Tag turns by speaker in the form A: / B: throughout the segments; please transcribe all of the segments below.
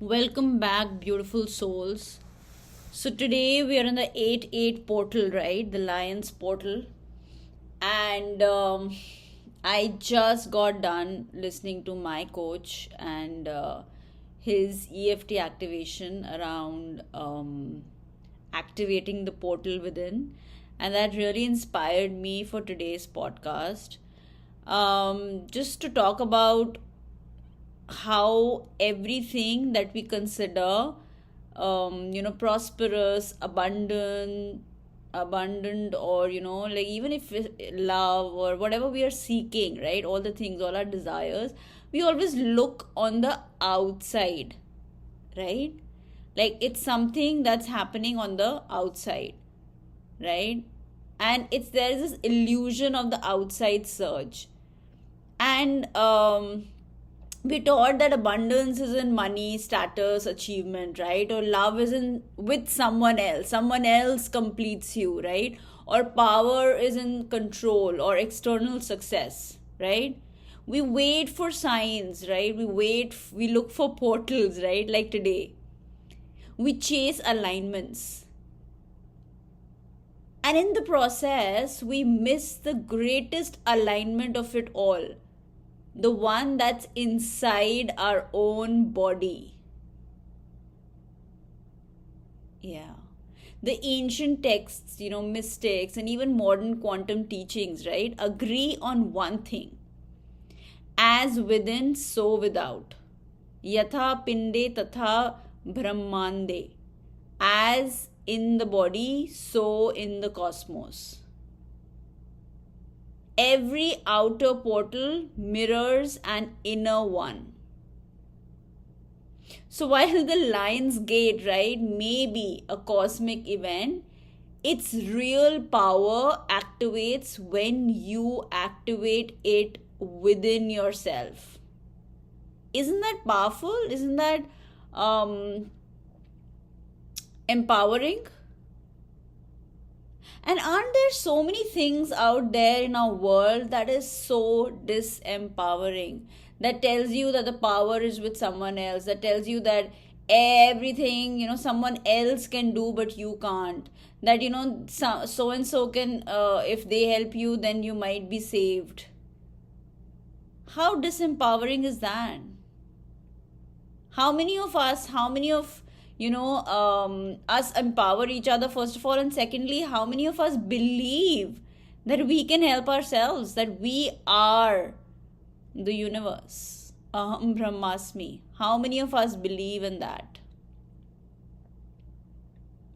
A: Welcome back, beautiful souls. So, today we are in the 8-8 portal, right? The Lion's portal. And I just got done listening to my coach and his EFT activation around activating the portal within. And that really inspired me for today's podcast. Just to talk about how everything that we consider prosperous, abundant, or like even if love or whatever we are seeking, right, all the things, all our desires, we always look on the outside, right? Like it's something that's happening on the outside, right? And it's there is this illusion of the outside surge. And we taught that abundance is in money, status, achievement, right? Or love is in with someone else completes you, right? Or power is in control or external success, right? We wait for signs, right? We look for portals, right? Like today we chase alignments, and in the process we miss the greatest alignment of it all, the one that's inside our own body. Yeah. The ancient texts, mystics, and even modern quantum teachings, right, agree on one thing: as within, so without. Yatha pinde tatha brahmande. As in the body, so in the cosmos. Every outer portal mirrors an inner one. So while the Lion's Gate, right, may be a cosmic event, its real power activates when you activate it within yourself. Isn't that powerful? Isn't that empowering? And aren't there so many things out there in our world that is so disempowering? That tells you that the power is with someone else, that tells you that everything, someone else can do but you can't. That, so and so can, if they help you, then you might be saved. How disempowering is that? How many of us empower each other, first of all, and secondly, how many of us believe that we can help ourselves, that we are the universe? Aham Brahmasmi. How many of us believe in that?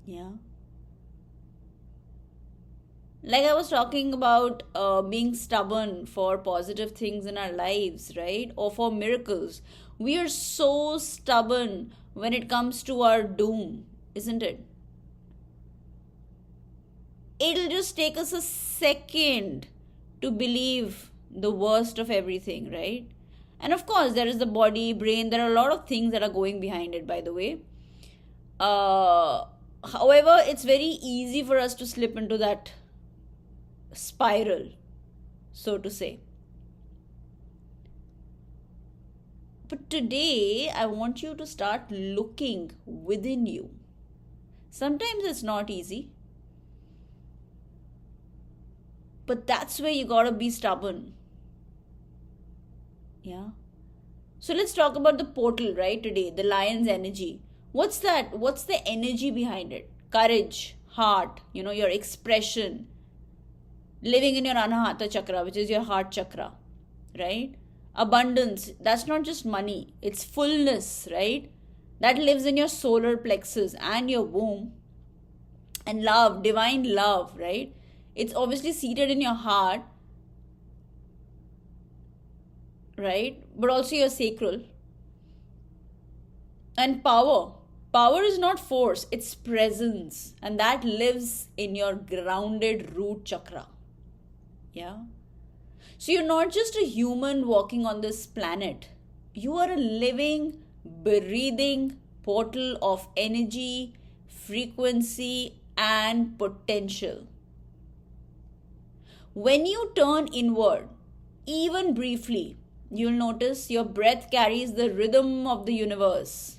A: Yeah. Like I was talking about being stubborn for positive things in our lives, right? Or for miracles. We are so stubborn when it comes to our doom, isn't it? It'll just take us a second to believe the worst of everything, right? And of course, there is the body, brain, there are a lot of things that are going behind it, by the way. However, it's very easy for us to slip into that spiral, so to say. But today, I want you to start looking within you. Sometimes it's not easy, but that's where you gotta be stubborn. Yeah. So let's talk about the portal, right? Today, the lion's energy. What's that? What's the energy behind it? Courage, heart, your expression, living in your anahata chakra, which is your heart chakra, right? Abundance, that's not just money, it's fullness, right? That lives in your solar plexus and your womb. And love, divine love, right? It's obviously seated in your heart, right? But also your sacral. And power is not force, it's presence, and that lives in your grounded root chakra. Yeah. So you're not just a human walking on this planet. You are a living, breathing portal of energy, frequency, and potential. When you turn inward, even briefly, you'll notice your breath carries the rhythm of the universe.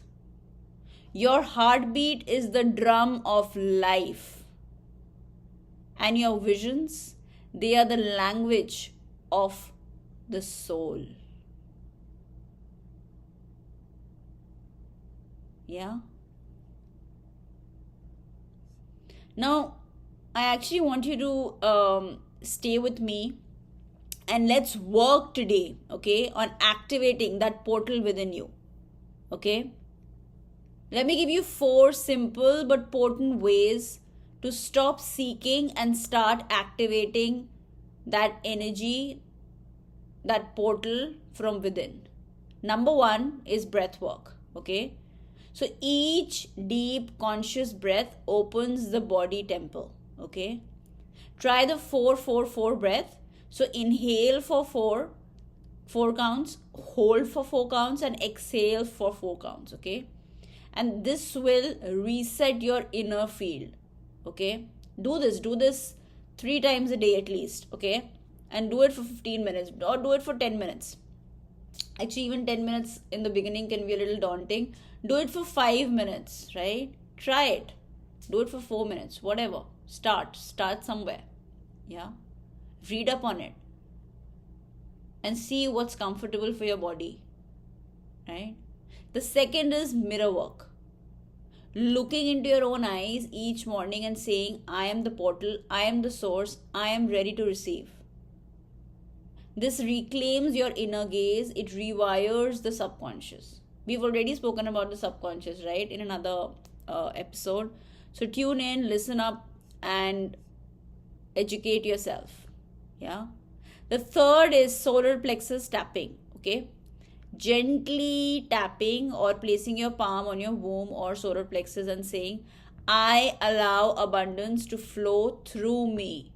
A: Your heartbeat is the drum of life. And your visions, they are the language of the soul. Yeah. Now, I actually want you to stay with me and let's work today, okay, on activating that portal within you. Okay? Let me give you 4 simple but potent ways to stop seeking and start activating that energy, that portal from within. Number 1 is breath work. Okay? So each deep conscious breath opens the body temple. Okay? Try the 4-4-4 breath. So inhale for 4 counts, hold for 4 counts, and exhale for 4 counts. Okay? And this will reset your inner field. Okay? Do this 3 times a day at least. Okay? And do it for 15 minutes or do it for 10 minutes. Actually, even 10 minutes in the beginning can be a little daunting. Do it for 5 minutes, right? Try it. Do it for 4 minutes, whatever. Start somewhere. Yeah? Read up on it. And see what's comfortable for your body. Right? The second is mirror work. Looking into your own eyes each morning and saying, I am the portal, I am the source, I am ready to receive. This reclaims your inner gaze. It rewires the subconscious. We've already spoken about the subconscious, right, in another episode. So tune in, listen up, and educate yourself. Yeah. The third is solar plexus tapping. Okay. Gently tapping or placing your palm on your womb or solar plexus and saying, I allow abundance to flow through me.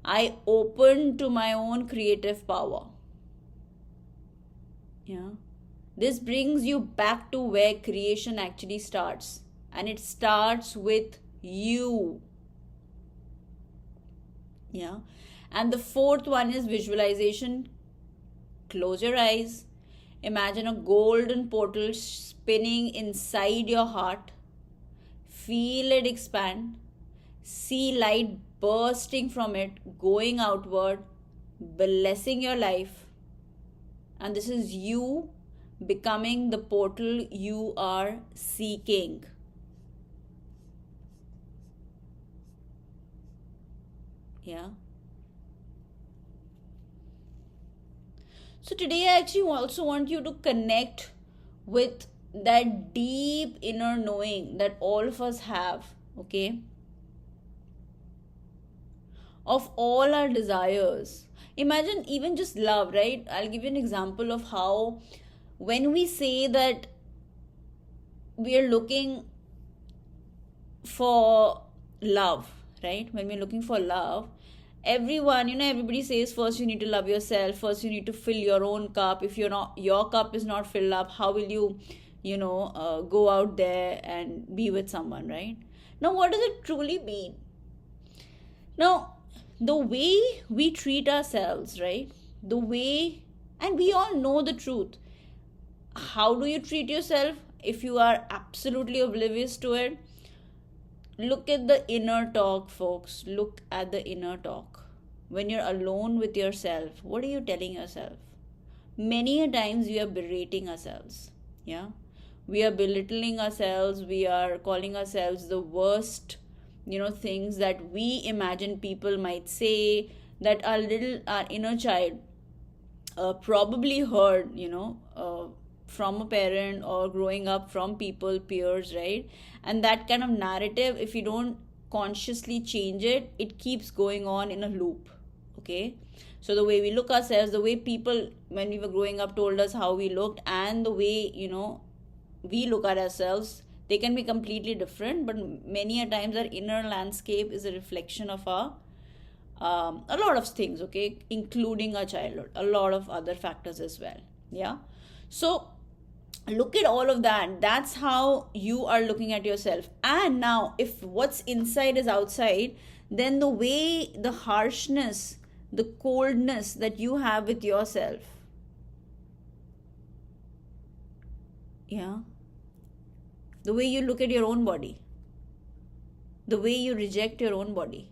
A: I open to my own creative power. Yeah. This brings you back to where creation actually starts. And it starts with you. Yeah. And the fourth one is visualization. Close your eyes. Imagine a golden portal spinning inside your heart. Feel it expand. See light bursting from it, going outward, blessing your life. And this is you becoming the portal you are seeking. Yeah. So today I actually also want you to connect with that deep inner knowing that all of us have, okay? Of all our desires. Imagine even just love, right? I'll give you an example of how when we say that we are looking for love, right? When we're looking for love, everybody says first you need to love yourself, first you need to fill your own cup. If your cup is not filled up, how will you go out there and be with someone, right? Now what does it truly mean? Now the way we treat ourselves, right? And we all know the truth. How do you treat yourself? If you are absolutely oblivious to it, look at the inner talk, folks. Look at the inner talk. When you're alone with yourself, what are you telling yourself? Many a times we are berating ourselves. Yeah. We are belittling ourselves. We are calling ourselves the worst, things that we imagine people might say, that our inner child probably heard, from a parent or growing up from peers, right? And that kind of narrative, if you don't consciously change it, it keeps going on in a loop. Okay? So the way we look ourselves, the way people when we were growing up told us how we looked, and the way we look at ourselves, they can be completely different. But many a times our inner landscape is a reflection of our a lot of things, okay, including our childhood, a lot of other factors as well. Yeah. So look at all of that. That's how you are looking at yourself. And now if what's inside is outside, then the way, the harshness, the coldness that you have with yourself, yeah, the way you look at your own body, the way you reject your own body,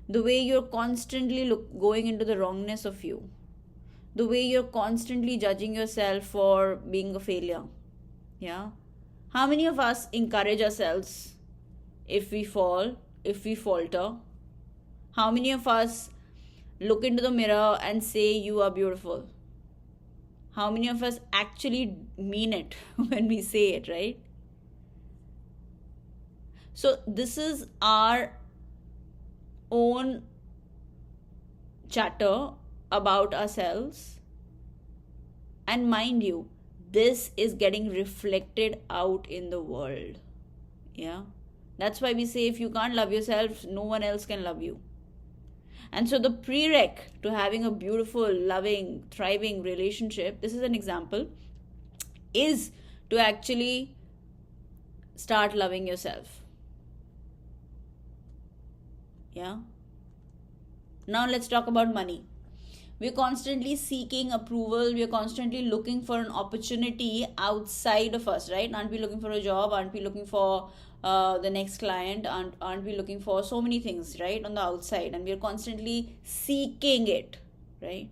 A: the way you're constantly going into the wrongness of you, the way you're constantly judging yourself for being a failure. Yeah. How many of us encourage ourselves if we fall, if we falter? How many of us look into the mirror and say, you are beautiful? How many of us actually mean it when we say it, right? So this is our own chatter about ourselves. And mind you, this is getting reflected out in the world. Yeah. That's why we say if you can't love yourself, no one else can love you. And so the prereq to having a beautiful, loving, thriving relationship, this is an example, is to actually start loving yourself. Yeah. Now let's talk about money. We're constantly seeking approval. We're constantly looking for an opportunity outside of us, right? Aren't we looking for a job? Aren't we looking for the next client? Aren't we looking for so many things, right, on the outside? And we're constantly seeking it, right?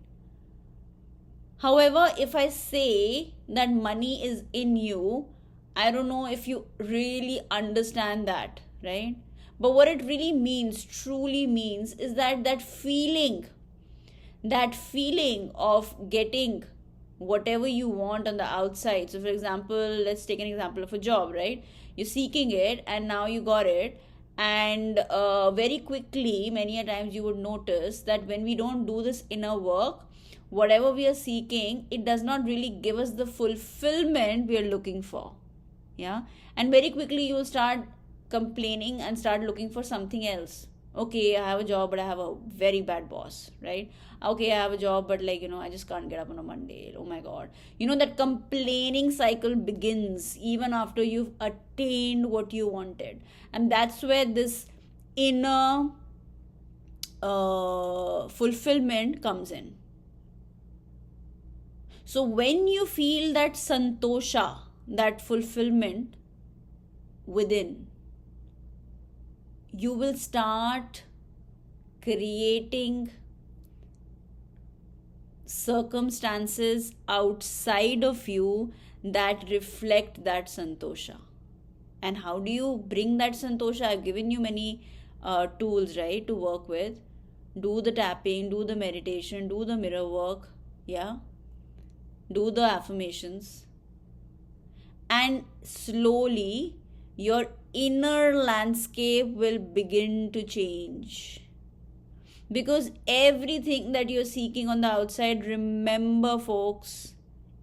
A: However, if I say that money is in you, I don't know if you really understand that, right? But what it really means, truly means, is that feeling of getting whatever you want on the outside. So for example, let's take an example of a job, right? You're seeking it and now you got it, and very quickly, many a times you would notice that when we don't do this inner work, whatever we are seeking, it does not really give us the fulfillment we are looking for. Yeah. And very quickly you will start complaining and start looking for something else. Okay, I have a job, but I have a very bad boss, right? Okay, I have a job, but I just can't get up on a Monday. Oh my God. That complaining cycle begins even after you've attained what you wanted. And that's where this inner fulfillment comes in. So when you feel that santosha, that fulfillment within, you will start creating circumstances outside of you that reflect that santosha. And how do you bring that santosha? I've given you many tools, right, to work with. Do the tapping, do the meditation, do the mirror work, yeah, do the affirmations, and slowly your inner landscape will begin to change. Because everything that you're seeking on the outside, remember folks,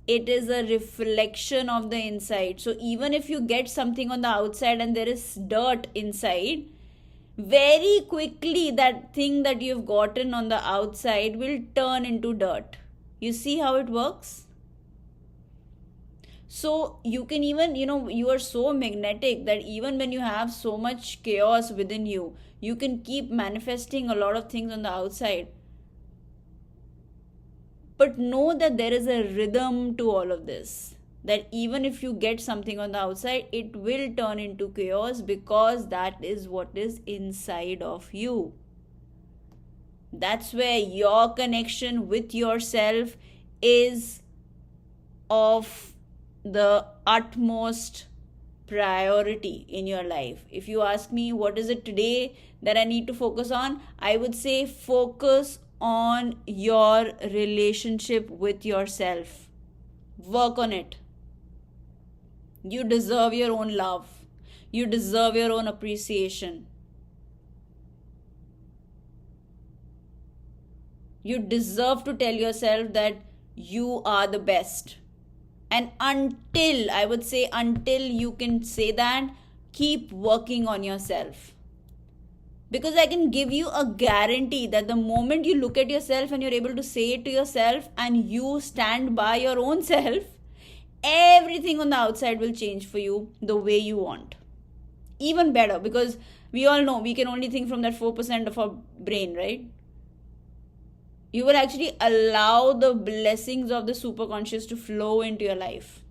A: it is a reflection of the inside. So even if you get something on the outside and there is dirt inside, very quickly that thing that you've gotten on the outside will turn into dirt. You see how it works? So you can even, you are so magnetic that even when you have so much chaos within you, you can keep manifesting a lot of things on the outside. But know that there is a rhythm to all of this. That even if you get something on the outside, it will turn into chaos, because that is what is inside of you. That's where your connection with yourself is of the utmost priority in your life. If you ask me what is it today that I need to focus on, I would say focus on your relationship with yourself. Work on it. You deserve your own love. You deserve your own appreciation. You deserve to tell yourself that you are the best. And until you can say that, keep working on yourself. Because I can give you a guarantee that the moment you look at yourself and you're able to say it to yourself and you stand by your own self, everything on the outside will change for you the way you want. Even better, because we all know we can only think from that 4% of our brain, right? You will actually allow the blessings of the superconscious to flow into your life.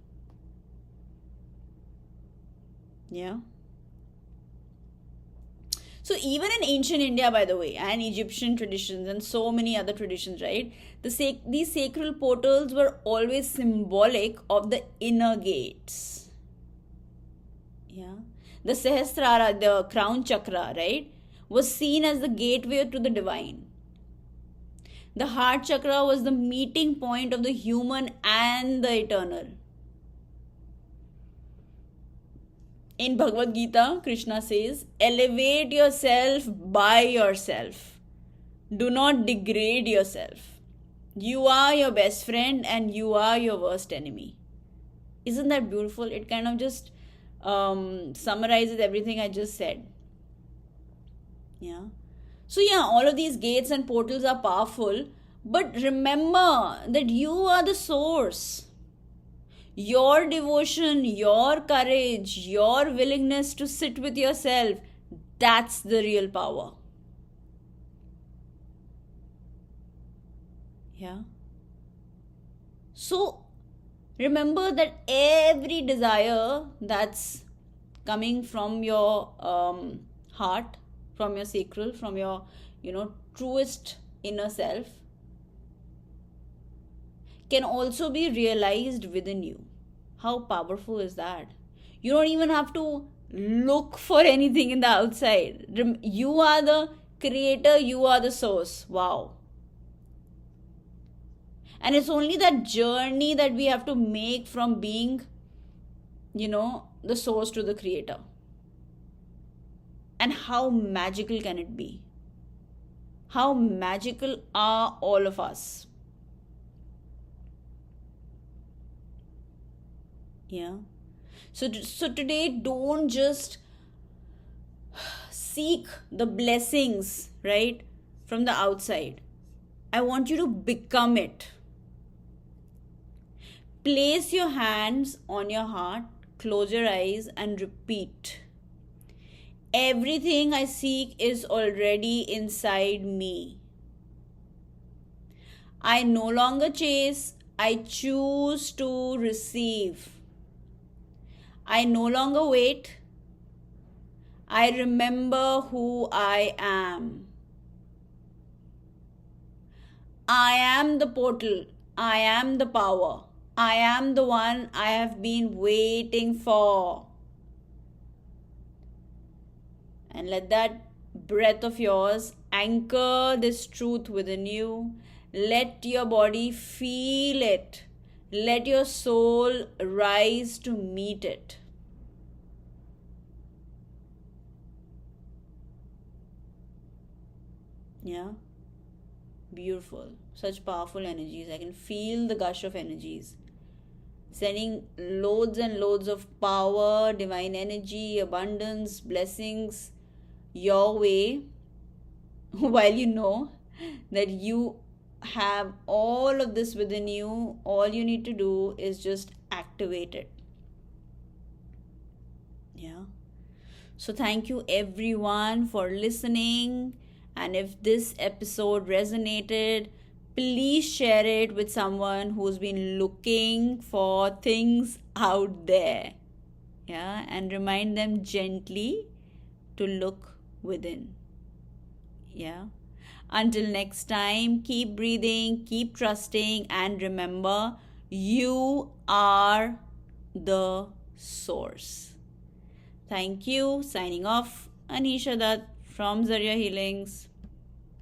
A: Yeah. So even in ancient India, by the way, and Egyptian traditions and so many other traditions, right? These sacred portals were always symbolic of the inner gates. Yeah. The Sahasrara, the crown chakra, right, was seen as the gateway to the divine. The heart chakra was the meeting point of the human and the eternal. In Bhagavad Gita, Krishna says, elevate yourself by yourself. Do not degrade yourself. You are your best friend and you are your worst enemy. Isn't that beautiful? It kind of just summarizes everything I just said. Yeah. So, yeah, all of these gates and portals are powerful, but remember that you are the source. Your devotion, your courage, your willingness to sit with yourself, that's the real power. Yeah. So remember that every desire that's coming from your heart, from your sacral, from your, truest inner self, can also be realized within you. How powerful is that? You don't even have to look for anything in the outside. You are the creator, you are the source. Wow. And it's only that journey that we have to make from being, the source to the creator. And how magical can it be? How magical are all of us? Yeah. So today, don't just seek the blessings, right, from the outside. I want you to become it. Place your hands on your heart, close your eyes, and repeat. Everything I seek is already inside me. I no longer chase, I choose to receive. I no longer wait, I remember who I am. I am the portal, I am the power. I am the one I have been waiting for. And let that breath of yours anchor this truth within you. Let your body feel it. Let your soul rise to meet it. Yeah. Beautiful. Such powerful energies. I can feel the gush of energies. Sending loads and loads of power, divine energy, abundance, blessings your way, while you know that you have all of this within you. All you need to do is just activate it. Yeah. So thank you everyone for listening. And if this episode resonated, please share it with someone who's been looking for things out there. Yeah. And remind them gently to look within. Yeah. Until next time, keep breathing, keep trusting, and remember, you are the source. Thank you. Signing off, Anisha Dutt from Zarya Healings.